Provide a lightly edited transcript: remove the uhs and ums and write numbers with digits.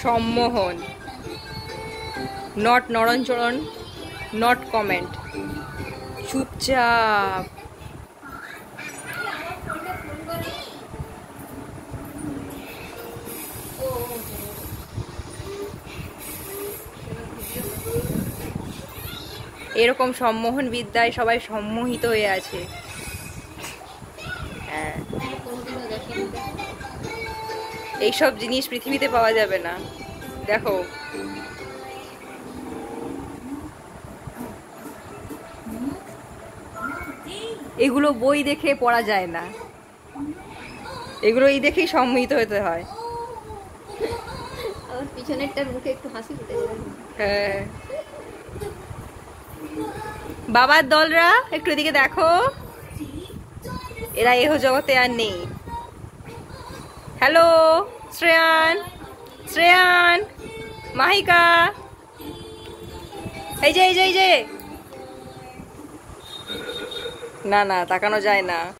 সম্মোহন, not নরণচরণ, not comment, চুপচাপ। এরকম সম্মোহন বিদ্যায় সবাই সম্মোহিত হয়ে আছে। হ্যাঁ, এইসব জিনিস পৃথিবীতে পাওয়া যাবে না। দেখো, এগুলো বই দেখে পড়া যায় না, এগুলো এই দেখেই সম্মোহিত হতে হয়। আমার পিছনেরটার মুখে একটু হাসি ফুটে যায়। হ্যাঁ, বাবার দলরা একটু এদিকে দেখো, এরা এহ জগতে আর নেই। হ্যালো শ্রেয়ান, শ্রেয়ান, মাহিকা, এই যে এই যে এই যে, না না তাকানো যায় না।